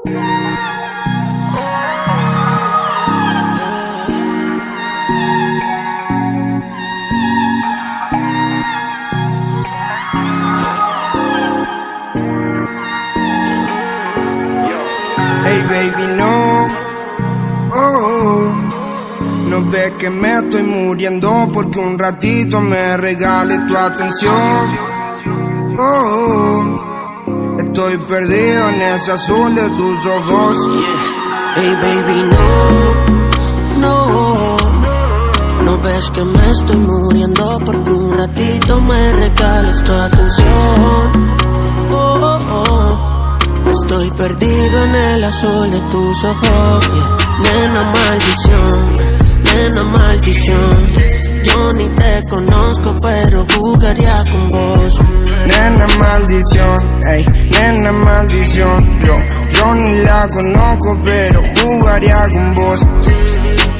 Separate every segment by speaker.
Speaker 1: Hey baby, no, no ves que me estoy muriendo porque un ratito me regales tu atención. Estoy perdido en ese azul de tus ojos.
Speaker 2: Hey baby, no ves que me estoy muriendo porque un ratito me regales tu atención. Estoy perdido en el azul de tus ojos. Nena maldición, yo ni te conozco pero jugaría con vos.
Speaker 1: Nena maldición, ey, nena maldición. Yo ni la conozco pero jugaría con vos.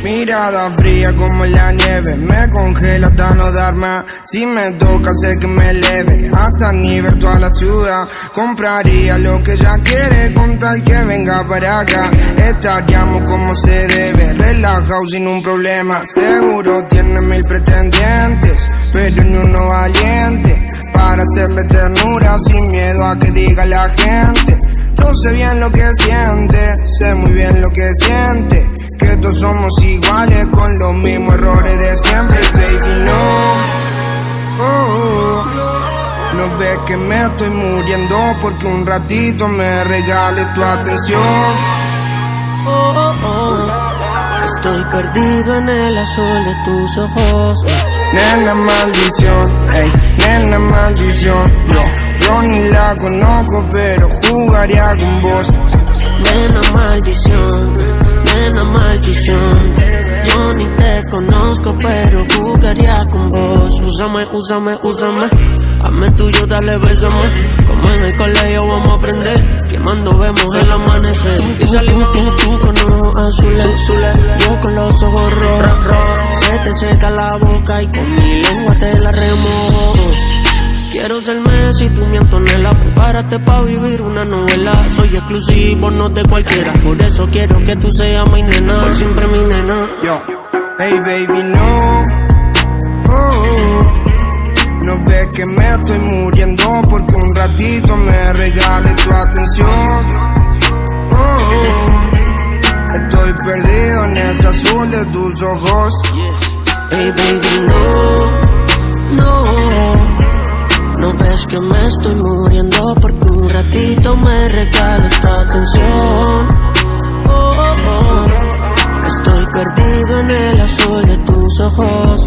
Speaker 1: Mirada fría como la nieve, me congela hasta no dar más. Si me toca sé que me eleve, hasta nivel toda la ciudad. Compraría lo que ella quiere con tal que venga para acá. Estaríamos como se debe, relajado sin un problema. Seguro tiene 1000 pretendientes, pero ni uno valiente para hacerle ternura sin miedo a que diga la gente. Yo sé bien lo que siente, sé muy bien lo que siente, que todos somos iguales con los mismos errores de siempre. Baby, no ves que me estoy muriendo porque un ratito me regales tu atención.
Speaker 2: Estoy perdido en el azul de tus ojos.
Speaker 1: Nena maldición, ey, nena maldición. Yo ni la conozco pero jugaría con vos.
Speaker 2: Nena maldición, yo ni te conozco pero jugaría con vos. Úsame, hazme tuyo, dale, bésame. Como en el colegio vamos a aprender, quemando vemos el amanecer. Y salimos tú con ojos azules, yo con los ojos rojos. Se te seca la boca y con mi lengua te la remojo. Quiero ser Messi, tú mi Antonella. Prepárate pa' vivir una novela. Soy exclusivo, no de cualquiera. Por eso quiero que tú seas mi nena, por siempre mi nena.
Speaker 1: Yo, hey baby, no ves que me estoy muriendo porque un ratito me regales tu atención. Estoy perdido en ese azul de tus ojos.
Speaker 2: Hey baby, no ves que me estoy muriendo porque un ratito me regales tu atención. Estoy perdido en el azul de tus ojos.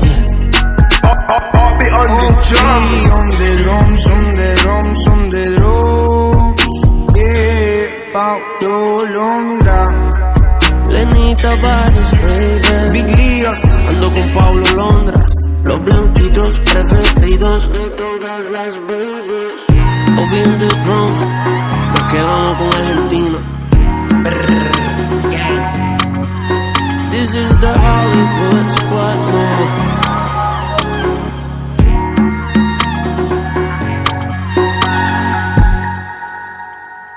Speaker 1: On the drums, yeah, Paulo Londra,
Speaker 2: Lenita Bares, baby.
Speaker 1: Big Líos,
Speaker 2: ando con Paulo Londra, los blanquitos preferidos de todas las babies. Obi on the drums, nos quedamos con Argentina. This is the Hollywood.